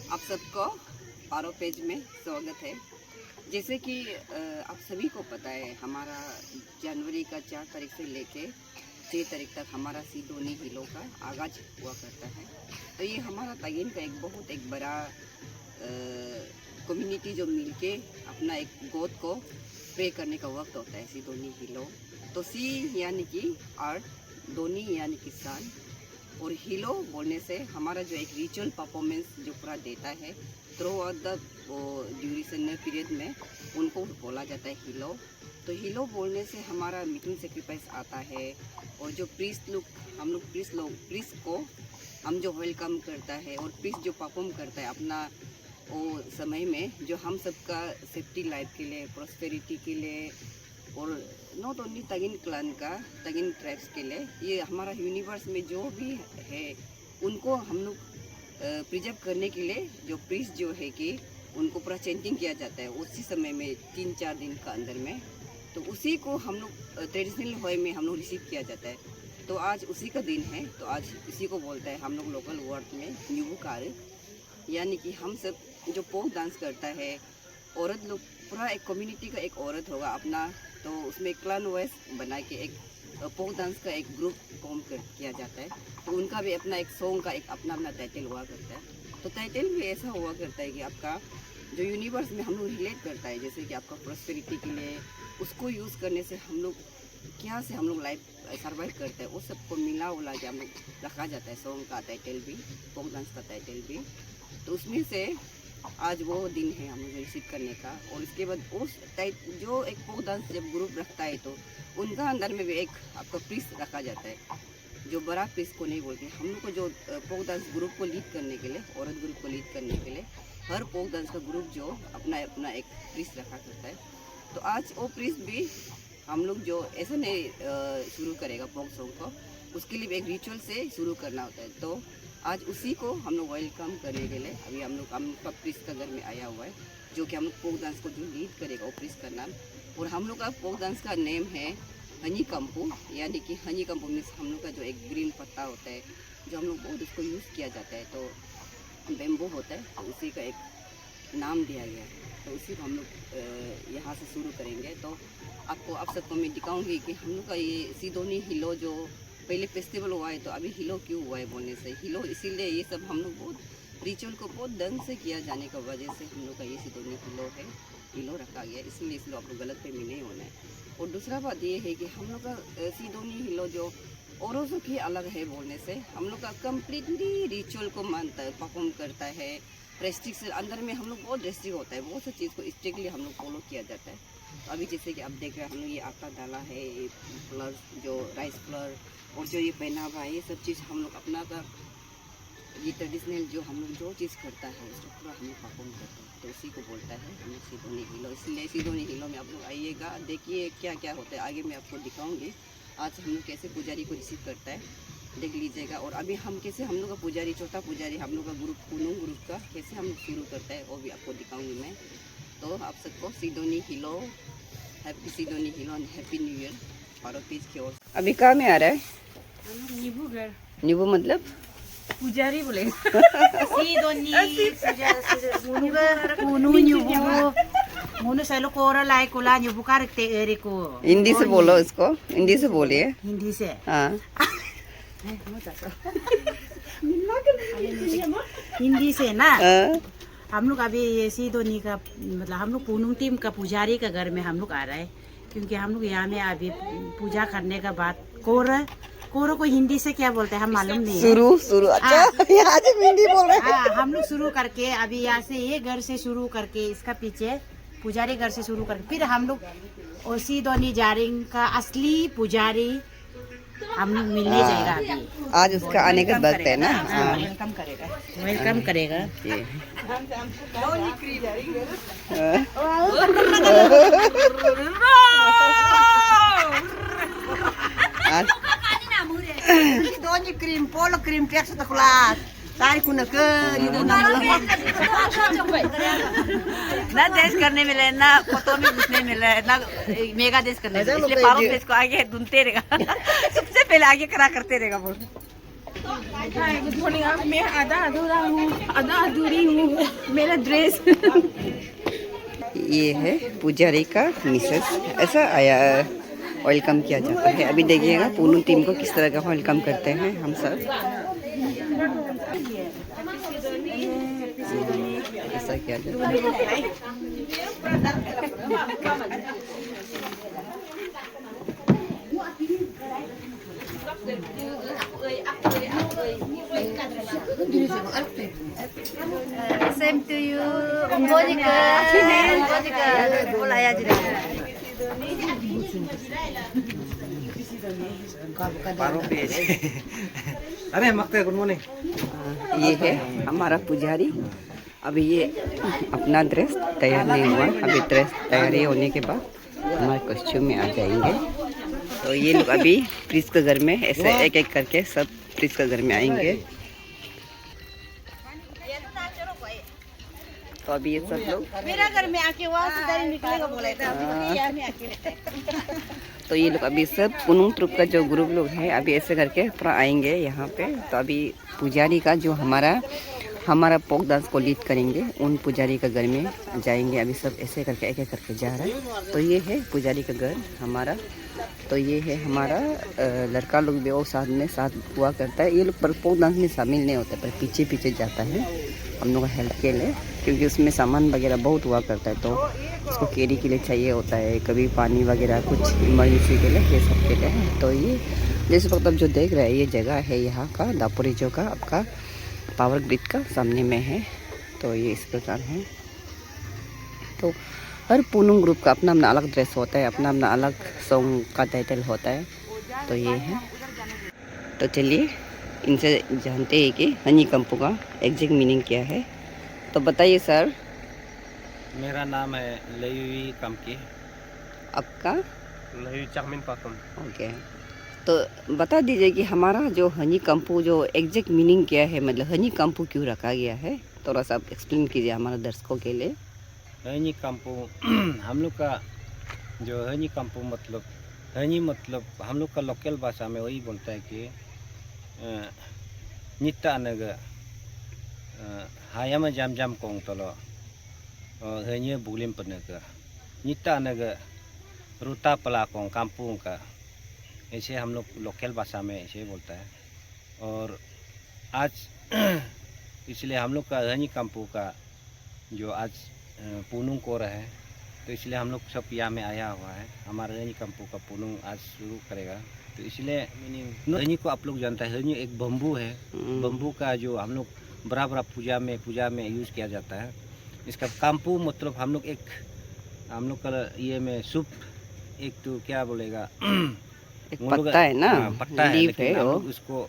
आप सबको पारो पेज में स्वागत है। जैसे कि आप सभी को पता है, हमारा जनवरी का 4 तारीख से लेके 6 तारीख तक हमारा सिडोनी हिलो का आगाज हुआ करता है। तो ये हमारा तागिन का बहुत बड़ा कम्युनिटी जो मिलके अपना एक गोद को प्रे करने का वक्त होता है सिडोनी हिलो। तो सी यानी कि आर्ट, दोनी यानी कि सन, और हिलो बोलने से हमारा जो एक रिचुअल परफॉर्मेंस जो पूरा देता है through out the duration period में, उनको बोला जाता है हिलो। तो हिलो बोलने से हमारा मीटिंग सेक्रीफाइस आता है, और जो प्रीस्ट लोग हम लोग प्रीस्ट को हम जो वेलकम करता है, और प्रीस्ट जो परफॉर्म करता है अपना वो समय में, जो हम सबका सेफ्टी लाइफ के लिए, प्रोस्पेरिटी के लिए, और नॉट ओनली तागिन क्लान का, तागिन ट्राइब्स के लिए, ये हमारा यूनिवर्स में जो भी है उनको हम लोग प्रिजर्व करने के लिए जो प्रीस्ट जो है कि उनको पूरा चेंटिंग किया जाता है उसी समय में 3-4 दिन का अंदर में। तो उसी को हम लोग ट्रेडिशनल वे में हम लोग रिसीव किया जाता है। तो आज उसी का दिन है। तो आज इसी को बोलता है हम लोग लोकल वर्ड में न्यूबुकार, यानी कि हम सब जो पोक डांस करता है, औरत लोग पूरा एक कम्युनिटी का एक औरत होगा अपना, तो उसमें क्लान वाइज बना के एक पोक डांस का एक ग्रुप फॉर्म किया जाता है। तो उनका भी अपना एक सॉन्ग का एक अपना टाइटल हुआ करता है। तो टाइटल भी ऐसा हुआ करता है कि आपका जो यूनिवर्स में हम लोग रिलेट करता है, जैसे कि आपका प्रोस्पेरिटी के लिए उसको यूज़ करने से हम लोग क्या से हम लोग लाइफ सर्वाइव करते हैं, वो सबको मिला उला के हम लोग रखा जाता है सॉन्ग का टाइटल भी, पोक डांस का टाइटल भी। तो उसमें से आज वो दिन है हम लोग रिसीव करने का। और इसके बाद उस टाइप जो एक पोक डांस जब ग्रुप रखता है तो उनका अंदर में भी एक आपका प्रीस्ट रखा जाता है, जो बड़ा प्रीस्ट को नहीं बोलते। हम लोग को जो पोक डांस ग्रुप को लीड करने के लिए, औरत ग्रुप को लीड करने के लिए, हर पोक डांस का ग्रुप जो अपना अपना एक प्रीस्ट रखा करता है। तो आज वो प्रीस्ट भी हम लोग जो ऐसा नहीं शुरू करेगा पोक सॉन्ग को, उसके लिए एक रिचुअल से शुरू करना होता है। तो आज उसी को हम लोग वेलकम करने के लिए अभी हम लोग का प्रीस्ट का घर में आया हुआ है, जो कि हम लोग पोक डांस को जो लीड करेगा वो प्रीस्ट का नाम। और हम लोग का पोक डांस का नेम है हनी कंपू, यानी कि हनी कंपू मीन्स हम लोग का जो एक ग्रीन पत्ता होता है, जो हम लोग बहुत उसको यूज़ किया जाता है, तो बेम्बो होता है, तो उसी का एक नाम दिया गया है। तो उसी को हम लोग यहाँ से शुरू करेंगे। तो आपको आप सबको मैं दिखाऊंगी कि हम लोग का ये सिडोनी हिलो जो पहले फेस्टिवल हुआ है, तो अभी हिलो क्यों हुआ है बोलने से हिलो इसीलिए ये सब हम लोग बहुत रिचुअल को बहुत ढंग से किया जाने की वजह से हम लोग का ये सिडोनी हिलो है, हिलो रखा गया, इसलिए आप लोग गलत फहमी नहीं होना है। और दूसरा बात ये है कि हम लोग का सिडोनी हिलो जो औरों से भी अलग है बोलने से, हम लोग का कम्प्लीटली रिचुअल को मानता है, परफॉर्म करता है। रेस्ट्रिक्शन अंदर में हम लोग बहुत रेस्ट्रिक्ट होता है, बहुत सी चीज़ को स्ट्रिक्टली हम लोग फॉलो किया जाता है। तो अभी जैसे कि आप देख रहे हैं हम लोग ये आटा डाला है, ये फ्लर जो राइस फ्लर, और जो ये पहनावा है, ये सब चीज़ हम लोग अपना का ये ट्रेडिशनल जो हम लोग जो चीज़ करता है उसको पूरा हम लोग परफॉर्म करते हैं। तो उसी को बोलता है हम लोग सिडोनी हिलो। इसलिए सिडोनी हिलो में आप लोग आइएगा, देखिए क्या क्या होता है, आगे मैं आपको दिखाऊंगी। आज हम लोग कैसे पुजारी को रिसीव करता है देख लीजिएगा। और अभी हम कैसे हम लोग का पुजारी, चौथा पुजारी हम लोग का ग्रुप कुनू ग्रुप का कैसे हम लोग शुरू करता है वो भी आपको दिखाऊंगी मैं। तो आप सबको सिडोनी हिलो, हैप्पी सिडोनी हिलो and happy new year Paro page की ओर। अभी कहाँ में आ रहा है? नींबू घर, नींबू मतलब पुजारी बोले सिडोनी मुनु सैलो कोरा लाए कोला नींबू का रखते एरे को। हिंदी से बोलो इसको, हिंदी से बोलिए। हिंदी से हाँ हिंदी से ना। हम लोग अभी ये सिडोनी का मतलब हम लोग पुनू टीम का पुजारी का घर में हम लोग आ रहा है, क्योंकि हम लोग यहाँ में अभी पूजा करने का बाद कोरो को हिंदी से क्या बोलते हैं हम मालूम नहीं है। शुरू अच्छा यहाँ से हिंदी बोल रहे हैं। हाँ, हम लोग शुरू करके अभी यहाँ से ये घर से शुरू करके इसका पीछे पुजारी घर से शुरू करके फिर हम लोग सिडोनी जारिंग का असली पुजारी हम लोग मिलने जाएगा अभी। आज उसका आने का वक्त है ना। वेलकम करेगा Doni krim, polo krim, tek sekolah. Tarik kuna ke, itu ना देश करने मिले ना फोटो में घुसने मिले ना मेगा देश करने मिले, इसलिए पारो देश को आगे ढूंढते रहेगा सबसे पहले आगे करा करते रहेगा बोल। Hi good morning. अब मैं आधा अधूरा हूँ, आधा अधूरी हूँ। मेरा ड्रेस ये है पुजारी का मिसेस, ऐसा आया वेलकम किया जाता है। अभी देखिएगा पूनम टीम को किस तरह का वेलकम करते हैं हम सब। ऐसा किया जाता है। Same to you. Onggo juga. Onggo juga. Mulai aja. अरे मक्ते गुड मॉर्निंग। ये है हमारा पुजारी। अभी ये अपना ड्रेस तैयार नहीं हुआ, अभी ड्रेस तैयारी होने के बाद हमारे कॉस्ट्यूम में आ जाएंगे। तो ये लोग अभी प्रीस के घर में ऐसे एक एक करके सब प्रीस के घर में आएंगे। तो अभी ये सब लोग मेरा घर में आके वहाँ से इधर ही निकलेगा बोला था। यहाँ में आके तो ये लोग अभी सब पुनम ट्रुप का जो ग्रुप लोग है अभी ऐसे करके पूरा आएंगे यहाँ पे। तो अभी पुजारी का जो हमारा फोक डांस को लीड करेंगे उन पुजारी का घर में जाएंगे। अभी सब ऐसे करके एक एक करके जा रहा है। तो ये है पुजारी का घर हमारा। तो ये है हमारा लड़का लोग भी वो साथ में साथ हुआ करता है। ये लोग पर फोक डांस में शामिल नहीं होता, पर पीछे पीछे जाता है हम लोग का हेल्प के लिए, क्योंकि उसमें सामान वगैरह बहुत हुआ करता है। तो उसको कैरी के लिए चाहिए होता है, कभी पानी वगैरह कुछ इमरजेंसी के लिए, ये सब के लिए। तो ये जैसे वक्त आप जो देख रहे हैं ये जगह है यहाँ का दापोरिजो का आपका पावर ग्रिड का सामने में है। तो ये इस प्रकार है। तो हर पूनम ग्रुप का अपना अपना अलग ड्रेस होता है, अपना अपना अलग सॉन्ग का टाइटल होता है। तो ये है। तो चलिए इनसे जानते हैं कि हनी कंपू का एग्जैक्ट मीनिंग क्या है। तो बताइए सर। मेरा नाम है लयुई कमकी। आपका? लयुई चाकमिन पाकुम। ओके। तो बता दीजिए कि हमारा जो हनी कंपू जो एग्जैक्ट मीनिंग क्या है, मतलब हनी कंपू क्यों रखा गया है, थोड़ा सा आप एक्सप्लेन कीजिए हमारे दर्शकों के लिए। हनी कंपू हम लोग का जो हनी कंपू मतलब हनी मतलब हम लोग का लोकल भाषा में वही बोलता है कि नित्ता नग हायाम जाम जाम कोंग तलो हनी बुलिम पनग नित्ता नग रुता पला कोंग कांपू का, ऐसे हम लोग लोकल भाषा में ऐसे बोलता है। और आज इसलिए हम लोग का हनी कंपू का जो आज पूनम को रहा है, तो इसलिए हम लोग सब यहाँ में आया हुआ है। हमारा हनी कंपू का पूनम आज शुरू करेगा। तो इसलिए हनी को आप लोग जानता है, हनी एक बम्बू है। बम्बू का जो हम लोग बड़ा बड़ा पूजा में यूज़ किया जाता है। इसका कंपू मतलब हम लोग का ये में सूप एक तो क्या बोलेगा एक पत्ता है ना, पत्ता है, लीफ है वो, उसको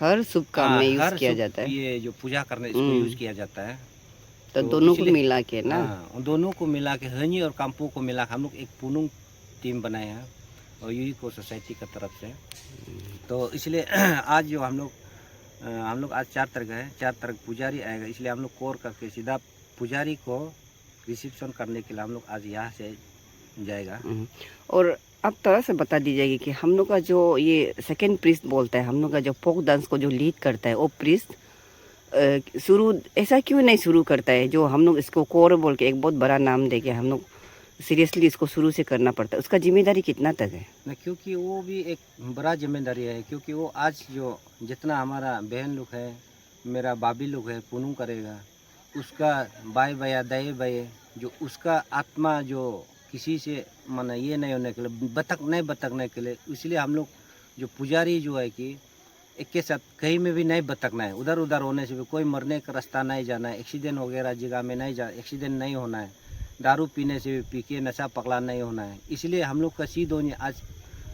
हर शुभ काम में यूज किया जाता है। ये जो पूजा करने इसको यूज किया जाता है। तो दोनों को मिला के ना, दोनों को मिला के हनी और कांपू को मिला के हम लोग एक पूनम टीम बनाए हैं और यूई को सोसाइटी की तरफ से। तो इसलिए आज जो हम लोग आज 4 तारीख है, 4 तारीख पुजारी आएगा, इसलिए हम लोग कोर करके सीधा पुजारी को रिसेप्शन करने के लिए हम लोग आज यहाँ से जाएगा। और आप थोड़ा सा बता दीजिएगा कि हम लोग का जो ये सेकंड प्रीस्ट बोलता है, हम लोग का जो फोक डांस को जो लीड करता है वो प्रीस्ट शुरू ऐसा क्यों नहीं शुरू करता है, जो हम लोग इसको कोर बोल के एक बहुत बड़ा नाम दे के हम लोग सीरियसली इसको शुरू से करना पड़ता है, उसका जिम्मेदारी कितना तक है? ना, क्योंकि वो भी एक बड़ा जिम्मेदारी है। क्योंकि वो आज जो जितना हमारा बहन लोग है, मेरा भाभी लोग है पूनम करेगा, उसका बाई भैया दाई भाई जो उसका आत्मा जो किसी से माना ये नहीं होने के लिए बतकने के लिए, इसलिए हम लोग जो पुजारी जो है कि एक के साथ कहीं में भी नहीं बतकना है, उधर उधर होने से भी कोई मरने का रास्ता नहीं जाना है, एक्सीडेंट वगैरह जगह में नहीं एक्सीडेंट नहीं होना है, दारू पीने से भी पी के नशा पकड़ा नहीं होना है। इसलिए हम लोग का सी दोन आज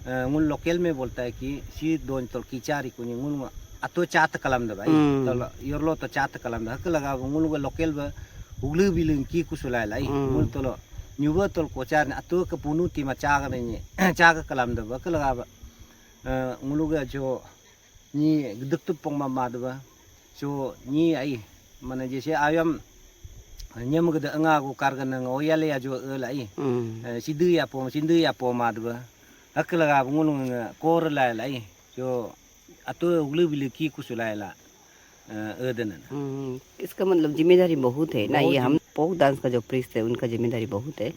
उन लोकल में बोलता है कि सी दोन तो कीचारी कुनी उन अतो चात कलम दे भाई तो योरलो तो चात कलम दे हक लगा उन लोकल बे हुगलु बिलुं की कुसुलाय लाई उन तो न्यूबो तो कोचार ने अतो के पुनु टीमा चाग ने चाग कलम दे हक लगा उन लोग जो नी दुक्तु पोंग मादबा जो नी आई माने जैसे आयम nyam gede nga ko karga na ngoyale ya jo lai sindu ya po madba hakla ga ngun kor la lai jo atau ulu bila ki kusulailah erdenan. इसका मतलब जिम्मेदारी बहुत है ना। ये हम फोक डांस का जो प्रीस्ट है उनका जिम्मेदारी बहुत है।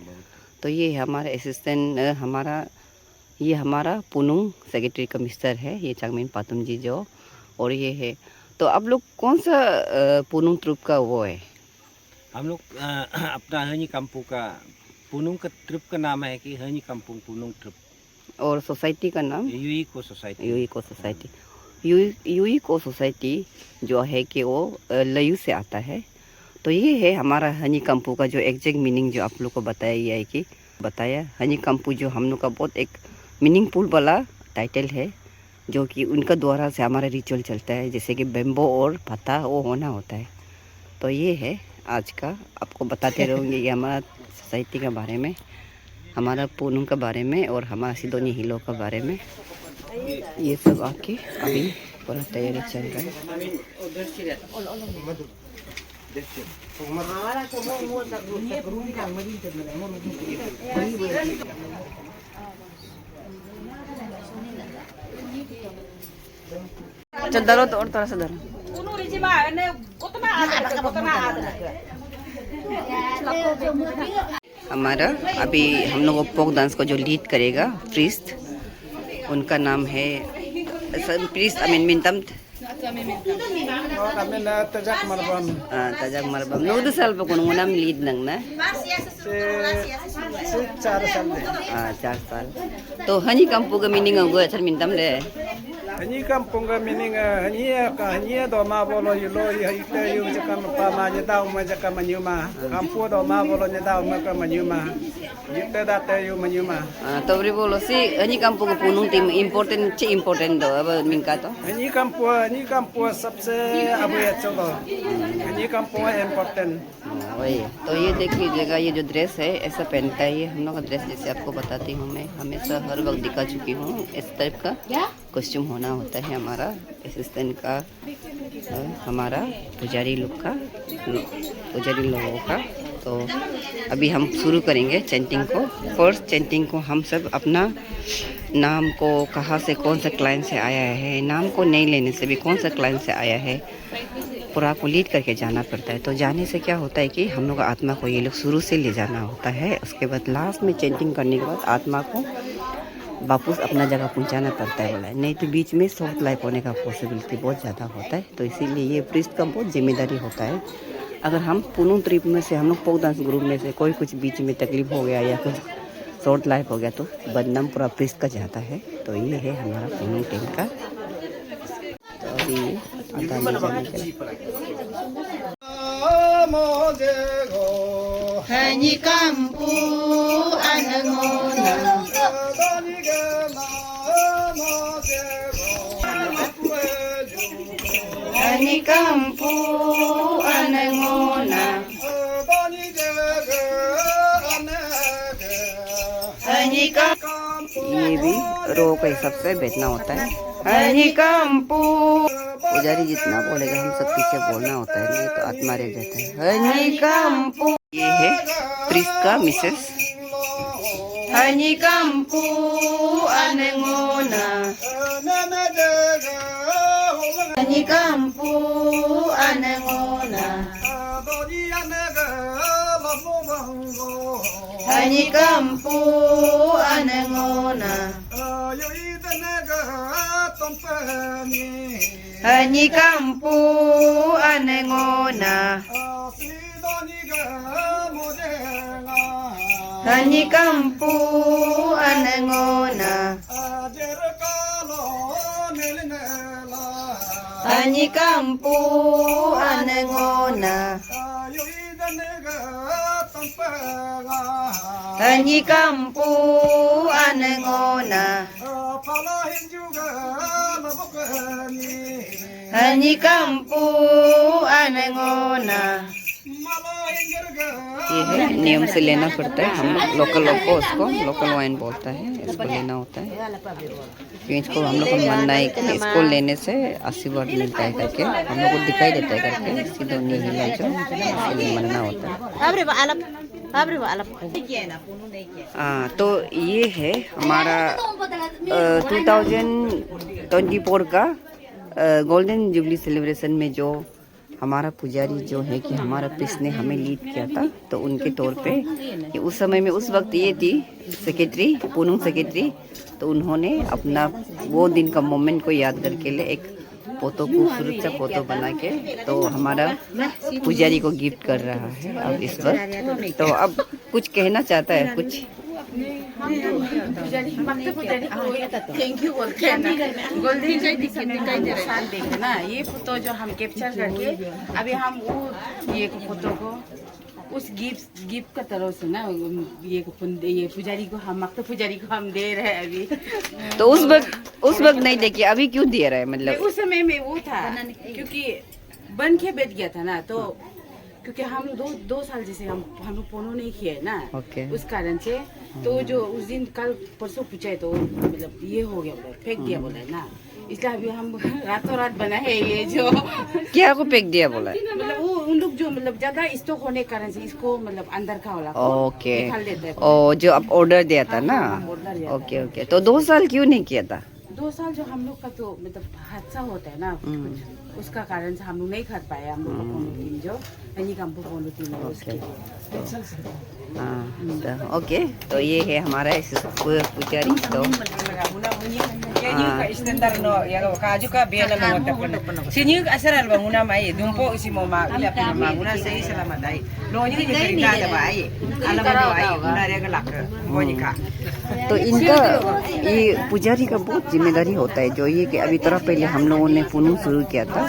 तो ये हमारा असिस्टेंट ये हमारा पुनुंग सेक्रेटरी का मिस्टर है, ये चांगमिन पातुम जी जो, और ये है। तो आप लोग कौन सा पुनुंग ट्रुप का वो है? हम लोग अपना हनी काम्पू का पुनुंग का ट्रिप का नाम है कि हनी काम्पू पुनुंग ट्रिप, और सोसाइटी का नाम यूईको सोसाइटी। यूईको सोसाइटी। यूईको सोसाइटी जो है कि वो लयू से आता है। तो ये है हमारा हनी काम्पू का जो एग्जैक्ट मीनिंग जो आप लोग को बताया गया है कि बताया हनी काम्पू जो हम लोग का बहुत एक मीनिंगफुल वाला टाइटल है, जो कि उनका द्वारा से हमारा रिचुअल चलता है, जैसे कि बेम्बो और पत्ता वो होना होता है। तो ये है आज का, आपको बताते रहूँगी ये हमारा सोसाइटी के बारे में, हमारा पुनुंग के बारे में और हमारा सिदोनी हिलो के बारे में। ये सब आके अभी पूरा तैयारी चल रहा है। चलो तो और थोड़ा सा धरो। हमारा अभी हम लोग फोक डांस को जो लीड करेगा प्रीस्ट, उनका नाम है priest Amin मिंतम tajak marbam no do sal pa kun ngunam lead nang na 4 साल। तो हनी काम्पू का मीनिंग है चल मिंतम ले Hanya kampung kami ni hanya doma bolo yulo ite yu jaka pama nyedau ma jaka manyuma kampung doma bolo nyedau ma ka manyuma ite date yu manyuma तो बरी बोलो सी हनी काम्पू का पुनुंग टीम इम्पोर्टेंट दो अब मिनका तो hanya kampung सबसे अब ये चलो hanya kampung इम्पोर्टेंट। वही है। तो ये देख लीजिएगा, ये जो ड्रेस है ऐसा पहनता है, ये हम लोग का ड्रेस जैसे आपको बताती हूँ मैं हमेशा हर वक्त दिखा चुकी हूँ, इस टाइप का कॉस्ट्यूम होना होता है हमारा असिस्टेंट का, हमारा पुजारी लोगों का। तो अभी हम शुरू करेंगे चैंटिंग को। फर्स्ट चैंटिंग को हम सब अपना नाम को, कहाँ से कौन सा क्लाइंट से आया है, नाम को नहीं लेने से भी कौन सा क्लाइंट से आया है पूरा को लीड करके जाना पड़ता है। तो जाने से क्या होता है कि हम लोग आत्मा को ये लोग शुरू से ले जाना होता है, उसके बाद लास्ट में चैंटिंग करने के बाद आत्मा को वापस अपना जगह पहुंचाना पड़ता है, बोला नहीं तो बीच में शॉर्ट लाइफ होने का पॉसिबिलिटी बहुत ज़्यादा होता है। तो इसीलिए ये प्रीस्ट का बहुत जिम्मेदारी होता है। अगर हम पुनुंग ट्रिप में से, हम लोग फोक डांस ग्रुप में से कोई कुछ बीच में तकलीफ हो गया या कुछ शॉर्ट लाइफ हो गया तो बदनाम पूरा प्रीस्ट का जाता है। तो ये है हमारा पुनुंग टीम का। तो अभी Hanya kampu anangona Hanya kampu anangona Hanya kampu ये भी रो के हिसाब से बैठना होता है। हनी काम्पू पुजारी जितना बोलेगा हम सब पीछे बोलना होता है, नहीं तो आत्मा रह जाता है। हनी काम्पू ये है प्रीस्ट का मिसेस। हनी काम्पू अनंगोना हनी काम्पू अनंगोना hanya kampu anangona hanya kampu anangona hanya kampu anangona hanya kampu anangona hanya kampu anangona hanya kampu anangona ये है, नियम से लेना पड़ता है। हम लोग लोकल लोग को उसको लोकल वाइन बोलता है, इसको लेना होता है। क्योंकि इसको हम लोग को मानना है कि इसको लेने से आशीर्वाद मिलता है करके हम लोग को दिखाई देता है करके सिडोनी हिला जो इसलिए मानना होता है। तो ये है हमारा 2024 का गोल्डन जुबली सेलिब्रेशन में जो हमारा पुजारी जो है कि हमारा पीस ने हमें लीड किया था, तो उनके तौर पे कि उस समय में उस वक्त ये थी सेक्रेटरी, पूनम सेक्रेटरी, तो उन्होंने अपना वो दिन का मोमेंट को याद करके लिए एक फोटो, खूबसूरत सा फोटो बना के तो हमारा पुजारी को गिफ्ट कर रहा है अब इस वक्त। तो अब कुछ कहना चाहता है कुछ? थैंक यू बोलते हैं ना, गोल्डन दिखाई दे रहा है, देखे ना ये फोटो जो हम कैप्चर करके अभी हम वो ये फोटो को उस गिफ्ट का तरफ से ना ये पुजारी को हम मक्ता पुजारी को हम दे रहे हैं अभी। तो उस वक्त नहीं देखिए, अभी क्यों दे रहा है? मतलब उस समय में वो था क्योंकि बन के बैठ गया था ना, तो क्योंकि हम दो साल जैसे हम लोग पोनो नहीं किए ना, उस कारण से तो जो उस दिन कल परसों पूछा तो मतलब ये हो गया, बोला फेंक दिया बोला ना, इसलिए अभी हम रातों रात बना है ये जो क्या को फेंक दिया बोला? मतलब वो उन लोग जो मतलब ज्यादा स्टॉक होने के कारण से इसको मतलब अंदर का वाला ओके निकाल देते हैं। ओ जो आप ऑर्डर दिया था ना, ऑर्डर दिया था। Okay okay. तो 2 साल क्यों नहीं किया था? 2 साल जो हम लोग का तो मतलब हादसा होता है ना कुछ, उसका कारण से हम लोग नहीं कर पाए। हम लोग का पोलो टीम जो यानी का पोलो टीम है उसके ओके। तो ये है हमारा पुजारी। तो Standar no ya kaju ka biana no ta sini asaral banguna mai dumpo isi mo ma ila pina manguna sei selamat ai lo ni ni cerita da bai ala ba ai una रे का luck बोनी का। तो इनका ये पुजारी का बहुत जिम्मेदारी होता है जो ये कि अभी तरह पहले हम लोगों ने पुनः शुरू किया था।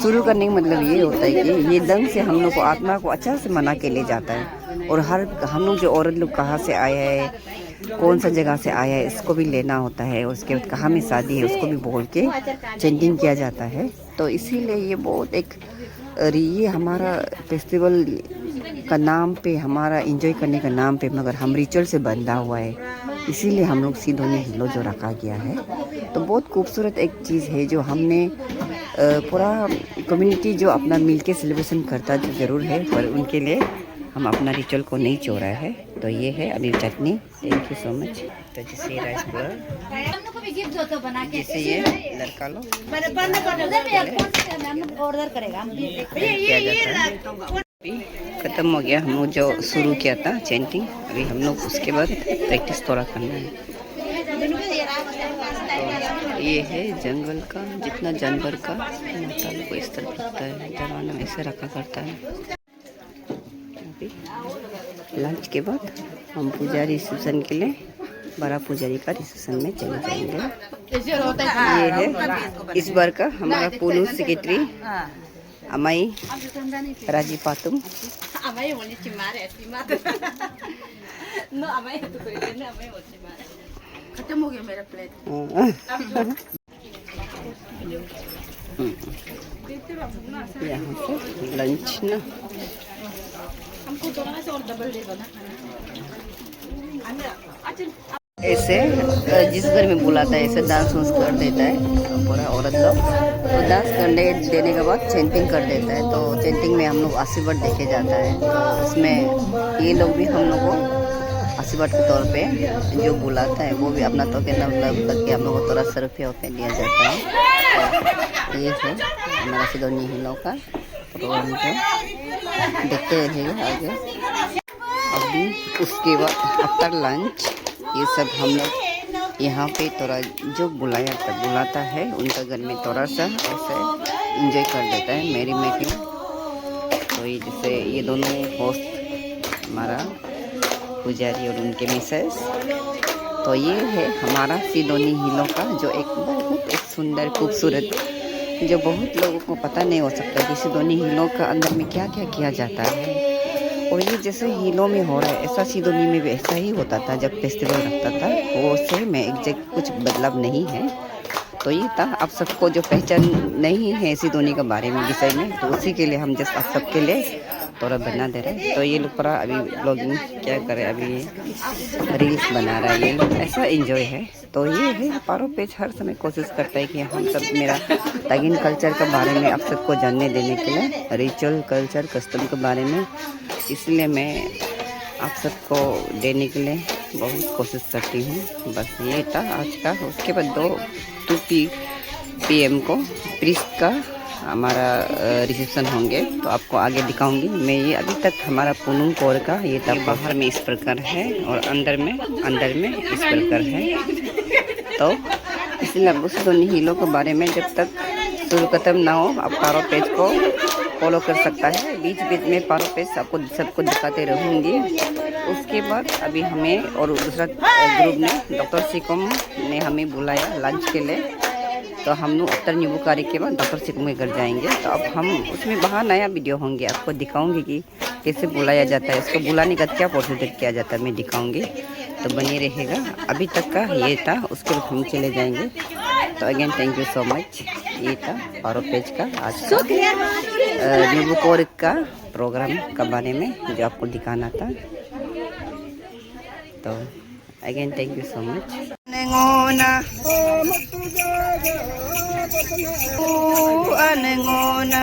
शुरू करने का मतलब ये होता है कि ये दंग से हम लोग को आत्मा को अच्छा से मना के ले जाता है, और हर हम लोग जो औरत लोग कहाँ से आया है, कौन सा जगह से आया है, इसको भी लेना होता है। और उसके बाद कहाँ में शादी है उसको भी बोल के चेंटिंग किया जाता है। तो इसीलिए ये बहुत एक ये हमारा फेस्टिवल का नाम पे, हमारा एंजॉय करने का नाम पे, मगर हम रिचुअल से बंधा हुआ है, इसीलिए हम लोग सिडोनी हिलो जो रखा गया है। तो बहुत खूबसूरत एक चीज़ है जो हमने पूरा कम्युनिटी जो अपना मिलके सेलिब्रेशन करता जो ज़रूर है, पर उनके लिए हम अपना रिचुअल को नहीं छोड़ा है। तो ये है अभी chutney. Thank you so much. तो जिसे राइस जिसे ये लड़का लो ऑर्डर करेगा खत्म हो गया। हम लोग जो शुरू किया था चैंटिंग, अभी हम लोग उसके बाद प्रैक्टिस थोड़ा करना है। तो ये है जंगल का जितना जानवर का माता को इस तरह रखता है, जमाना में ऐसे रखा करता है। लंच के बाद हम पुजारी रिसेप्शन के लिए बड़ा पुजारी का रिसेप्शन में चले जाएंगे। ये है इस बार का हमारा पुनू सेक्रेटरी अमाई राजी पातुम। खत्म हो गया मेरा प्लेट। यहाँ से लंच ना हमको थोड़ा सा और डबल दे दो ना। ऐसे जिस घर में बुलाता है ऐसे डांस वांस कर देता है पूरा औरत लोग। तो डांस करने देने के बाद चेंटिंग कर देता है। तो चेंटिंग में हम लोग आशीर्वाद देखे जाता है। तो उसमें ये लोग भी हम लोग को आशीर्वाद के तौर पे जो बुलाता है वो भी अपना तो के नाम लव करके हम लोग को थोड़ा ₹100 पे दिया जाता है। ये है हमारा सिडोनी हिलो का प्रोग्राम को देखते रहेगा आगे। अभी उसके बाद आफ्टर लंच ये सब हम लोग यहाँ पे थोड़ा जो बुलाता है उनका घर में थोड़ा सा ऐसे इंजॉय कर देता है मेरी मेकिंग। तो ये जैसे ये दोनों होस्ट हमारा पुजारी और उनके मिसेस। तो ये है हमारा सिडोनी हिलो का जो एक बहुत एक सुंदर खूबसूरत, जो बहुत लोगों को पता नहीं हो सकता कि सिडोनी हिलो का अंदर में क्या क्या किया जाता है। और ये जैसे हिलो में हो रहा है ऐसा सिडोनी में भी ऐसा ही होता था जब फेस्टिवल रखता था। वो से में एग्जैक्ट कुछ बदलाव नहीं है। तो ये था आप सबको जो पहचान नहीं है सिडोनी के बारे में विषय में, तो उसी के लिए हम जस्ट आप सबके लिए थोड़ा बना दे रहा है। तो ये लोग पूरा अभी ब्लॉगिंग क्या करे, अभी रील्स बना रहा है, ये ऐसा एंजॉय है। तो ये है पारो पेज हर समय कोशिश करता है कि हम सब मेरा तागिन कल्चर के बारे में आप सबको जानने देने के लिए, रिचुअल कल्चर कस्टम के बारे में, इसलिए मैं आप सबको देने के लिए बहुत कोशिश करती हूँ। बस ये था आज का। उसके बाद 2 PM को प्रीस्ट का हमारा रिसेप्शन होंगे, तो आपको आगे दिखाऊंगी मैं। ये अभी तक हमारा पुनुंग कोर का ये था, बाहर में इस प्रकार है और अंदर में इस प्रकार है। तो इसलिए अब उस दोनों हीलो के बारे में जब तक शुरू खत्म ना हो, आप पारो पेज को फॉलो कर सकता है। बीच बीच में पारो पेज आपको सबको दिखाते रहूँगी। उसके बाद अभी हमें और दूसरा ग्रुप ने डॉक्टर सिकोम ने हमें बुलाया लंच के लिए, तो हम लोग उत्तर नींबूकारी के बाद डॉक्टर सिकोम के घर जाएंगे। तो अब हम उसमें बाहर नया वीडियो होंगे, आपको दिखाऊंगी कि कैसे बुलाया जाता है, उसको बुलाने का क्या प्रोसीजर किया जाता है मैं दिखाऊंगी, तो बने रहेगा। अभी तक का ये था, उसके बाद हम चले जाएंगे। तो again thank you so much. ये था पारो पेज का आज का नींबूकोर का प्रोग्राम के बारे में जो आपको दिखाना था। तो again thank you so much. Anengona, anengona,